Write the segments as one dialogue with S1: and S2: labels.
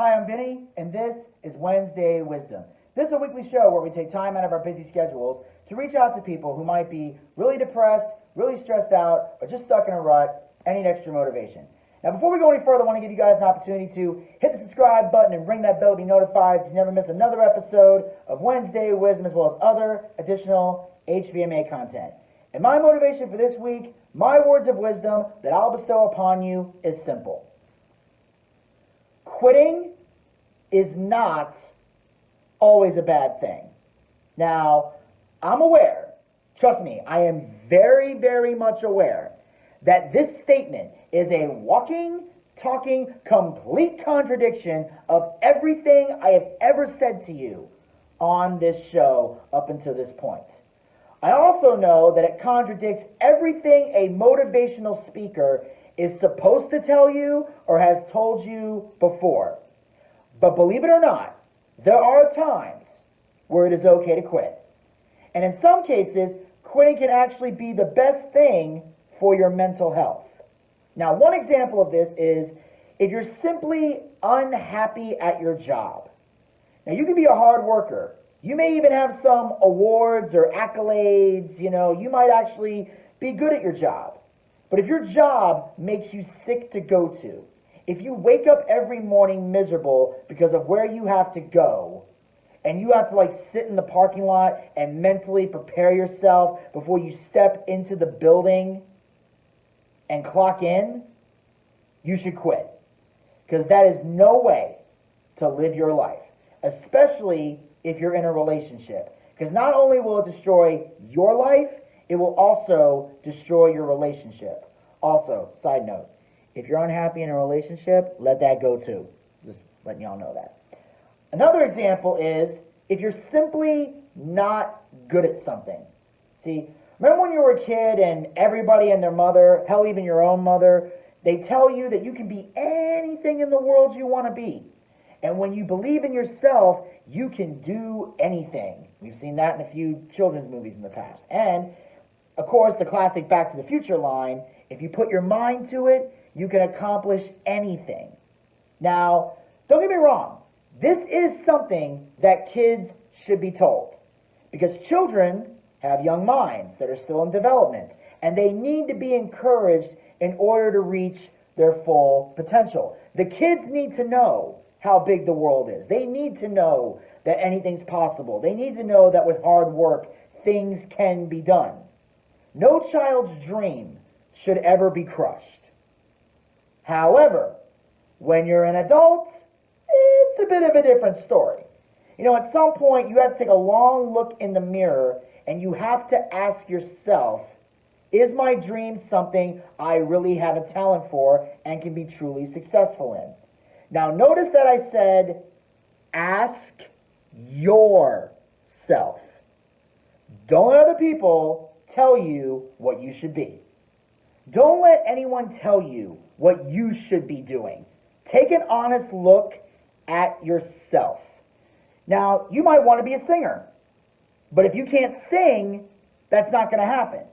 S1: Hi, I'm Vinny, and this is Wednesday Wisdom. This is a weekly show where we take time out of our busy schedules to reach out to people who might be really depressed, really stressed out, or just stuck in a rut and need extra motivation. Now, before we go any further, I want to give you guys an opportunity to hit the subscribe button and ring that bell to be notified so you never miss another episode of Wednesday Wisdom, as well as other additional HVMA content. And my motivation for this week, my words of wisdom that I'll bestow upon you is simple. Quitting is not always a bad thing. Now, I'm aware, trust me, I am very, very much aware that this statement is a walking, talking, complete contradiction of everything I have ever said to you on this show up until this point. I also know that it contradicts everything a motivational speaker is supposed to tell you or has told you before. But believe it or not, there are times where it is okay to quit. And in some cases, quitting can actually be the best thing for your mental health. Now, one example of this is if you're simply unhappy at your job. Now, you can be a hard worker. You may even have some awards or accolades. You might actually be good at your job. But if your job makes you sick to go to, if you wake up every morning miserable because of where you have to go, and you have to sit in the parking lot and mentally prepare yourself before you step into the building and clock in, you should quit. Because that is no way to live your life, especially if you're in a relationship. Because not only will it destroy your life, it will also destroy your relationship. Also, side note, if you're unhappy in a relationship, let that go too. Just letting y'all know that. Another example is if you're simply not good at something. See, remember when you were a kid and everybody and their mother, hell, even your own mother, they tell you that you can be anything in the world you want to be. And when you believe in yourself, you can do anything. We've seen that in a few children's movies in the past. And, of course, the classic Back to the Future line, if you put your mind to it, you can accomplish anything. Now, don't get me wrong. This is something that kids should be told. Because children have young minds that are still in development. And they need to be encouraged in order to reach their full potential. The kids need to know how big the world is. They need to know that anything's possible. They need to know that with hard work, things can be done. No child's dream should ever be crushed. However, when you're an adult, it's a bit of a different story. At some point, you have to take a long look in the mirror and you have to ask yourself, is my dream something I really have a talent for and can be truly successful in? Now, notice that I said, ask yourself. Don't let other people tell you what you should be. Don't let anyone tell you what you should be doing. Take an honest look at yourself. Now, you might want to be a singer, but if you can't sing, that's not going to happen.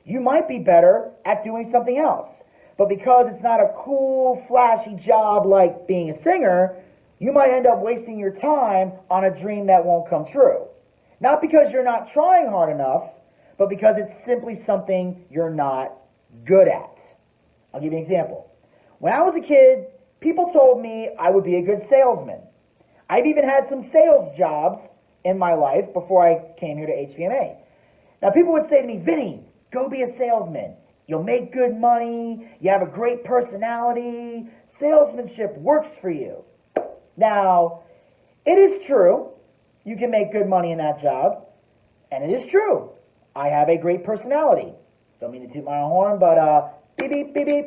S1: You might be better at doing something else. But because it's not a cool, flashy job like being a singer, you might end up wasting your time on a dream that won't come true. Not because you're not trying hard enough, but because it's simply something you're not good at. I'll give you an example. When I was a kid, people told me I would be a good salesman. I've even had some sales jobs in my life before I came here to HVMA. Now, people would say to me, Vinny, go be a salesman. You'll make good money. You have a great personality. Salesmanship works for you. Now, it is true. You can make good money in that job. And it is true. I have a great personality. Don't mean to toot my own horn, but beep, beep, beep, beep.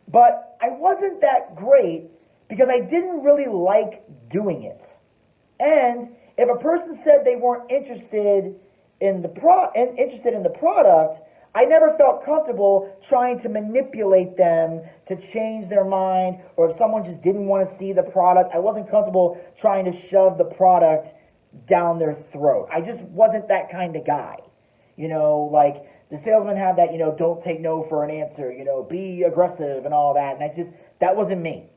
S1: But I wasn't that great because I didn't really like doing it. And if a person said they weren't interested in the product, I never felt comfortable trying to manipulate them to change their mind, or if someone just didn't want to see the product, I wasn't comfortable trying to shove the product down their throat. I just wasn't that kind of guy. Like the salesmen have that, don't take no for an answer, be aggressive and all that. And that wasn't me,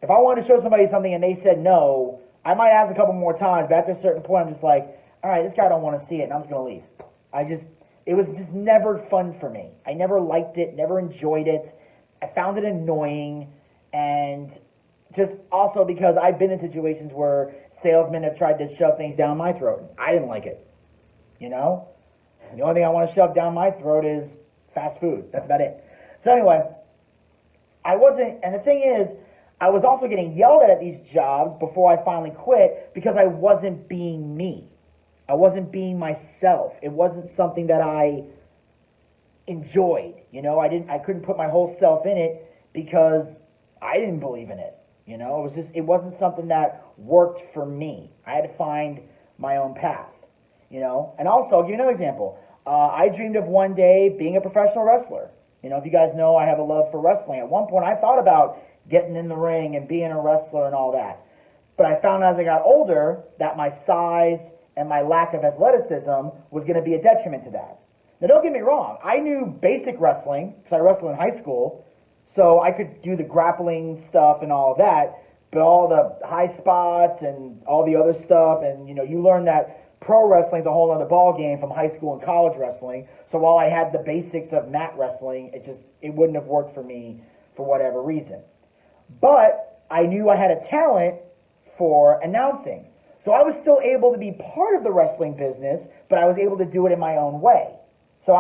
S1: If I wanted to show somebody something and they said no, I might ask a couple more times, but after a certain point, I'm just like, all right, this guy don't want to see it, and I'm just going to leave. It was just never fun for me. I never liked it, never enjoyed it. I found it annoying, and just also because I've been in situations where salesmen have tried to shove things down my throat. I didn't like it, you know? The only thing I want to shove down my throat is fast food. That's about it. So anyway, and the thing is, I was also getting yelled at these jobs before I finally quit because I wasn't being me. I wasn't being myself. It wasn't something that I enjoyed. You know, I couldn't put my whole self in it because I didn't believe in it. You know, it wasn't something that worked for me. I had to find my own path, you know. And also, I'll give you another example. I dreamed of one day being a professional wrestler. You know, if you guys know, I have a love for wrestling. At one point, I thought about getting in the ring and being a wrestler and all that. But I found as I got older that my size and my lack of athleticism was going to be a detriment to that. Now, don't get me wrong. I knew basic wrestling because I wrestled in high school, so I could do the grappling stuff and all of that. But all the high spots and all the other stuff, and you learn that pro wrestling is a whole other ball game from high school and college wrestling. So while I had the basics of mat wrestling, it wouldn't have worked for me for whatever reason. But I knew I had a talent for announcing. So I was still able to be part of the wrestling business, but I was able to do it in my own way. So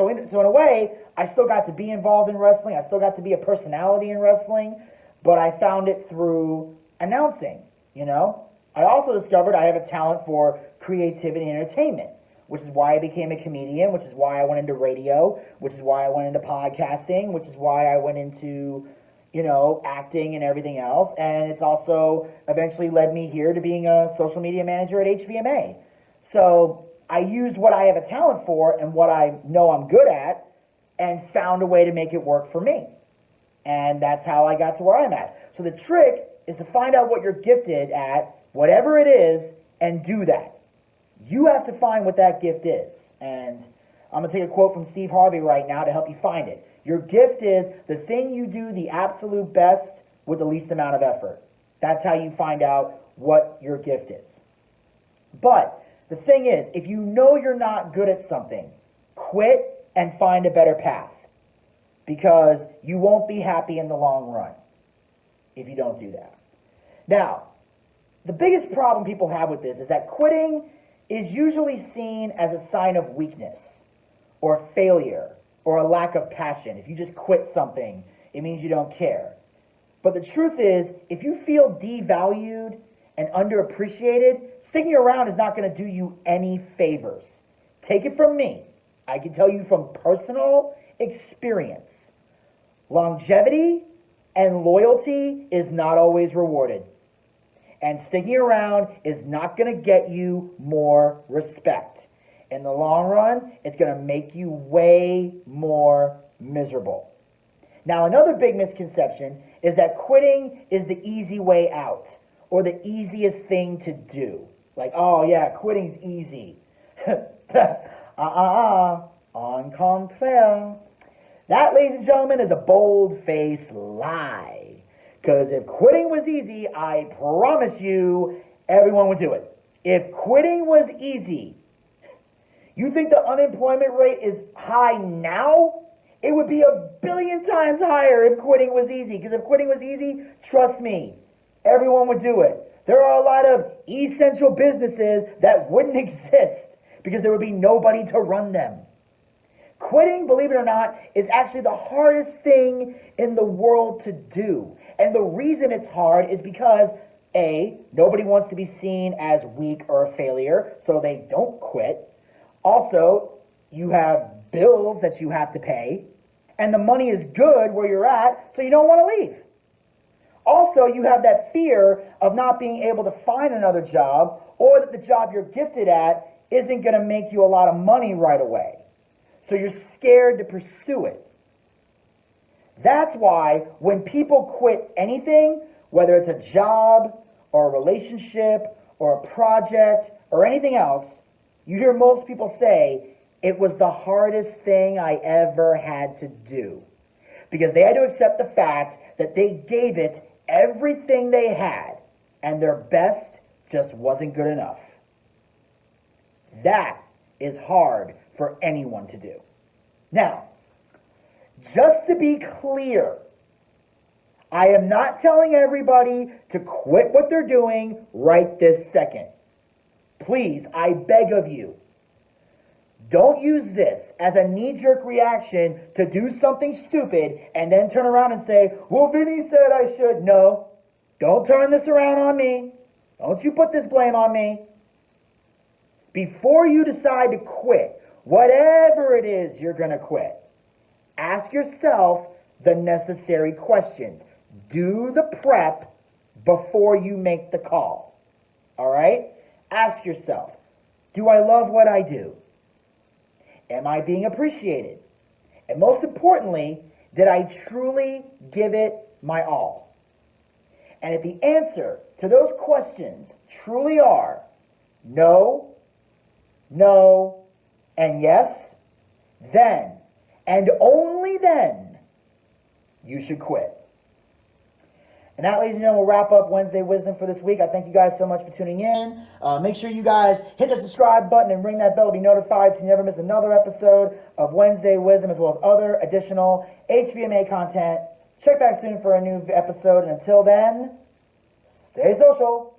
S1: in a way, I still got to be involved in wrestling. I still got to be a personality in wrestling, but I found it through announcing, you know? I also discovered I have a talent for creativity and entertainment, which is why I became a comedian, which is why I went into radio, which is why I went into podcasting, which is why I went into acting and everything else. And it's also eventually led me here to being a social media manager at HVMA. So I used what I have a talent for and what I know I'm good at and found a way to make it work for me. And that's how I got to where I'm at. So the trick is to find out what you're gifted at, whatever it is, and do that. You have to find what that gift is. And I'm going to take a quote from Steve Harvey right now to help you find it. Your gift is the thing you do the absolute best with the least amount of effort. That's how you find out what your gift is. But the thing is, if you know you're not good at something, quit and find a better path. Because you won't be happy in the long run if you don't do that. Now, the biggest problem people have with this is that quitting is usually seen as a sign of weakness or failure or a lack of passion. If you just quit something, it means you don't care. But the truth is, if you feel devalued and underappreciated, sticking around is not going to do you any favors. Take it from me. I can tell you from personal experience. Longevity and loyalty is not always rewarded. And sticking around is not going to get you more respect. In the long run, it's going to make you way more miserable. Now, another big misconception is that quitting is the easy way out or the easiest thing to do. Like, oh yeah, quitting's easy. En contraire. That, ladies and gentlemen, is a bold-faced lie. Because if quitting was easy, I promise you, everyone would do it. If quitting was easy, you think the unemployment rate is high now? It would be 1 billion times higher if quitting was easy. Because if quitting was easy, trust me, everyone would do it. There are a lot of essential businesses that wouldn't exist because there would be nobody to run them. Quitting, believe it or not, is actually the hardest thing in the world to do. And the reason it's hard is because, A, nobody wants to be seen as weak or a failure, so they don't quit. Also, you have bills that you have to pay, and the money is good where you're at, so you don't want to leave. Also, you have that fear of not being able to find another job, or that the job you're gifted at isn't going to make you a lot of money right away. So you're scared to pursue it. That's why when people quit anything, whether it's a job or a relationship or a project or anything else, you hear most people say, it was the hardest thing I ever had to do. Because they had to accept the fact that they gave it everything they had, and their best just wasn't good enough. That is hard for anyone to do. Now, just to be clear, I am not telling everybody to quit what they're doing right this second. Please, I beg of you, don't use this as a knee-jerk reaction to do something stupid and then turn around and say, well, Vinny said I should. No, don't turn this around on me. Don't you put this blame on me. Before you decide to quit, whatever it is you're going to quit, ask yourself the necessary questions. Do the prep before you make the call. All right? Ask yourself, do I love what I do? Am I being appreciated? And most importantly, did I truly give it my all? And if the answer to those questions truly are no, no, and yes, then, and only then, you should quit. And that, ladies and gentlemen, will wrap up Wednesday Wisdom for this week. I thank you guys so much for tuning in. Make sure you guys hit that subscribe button and ring that bell to be notified so you never miss another episode of Wednesday Wisdom, as well as other additional HVMA content. Check back soon for a new episode. And until then, stay social.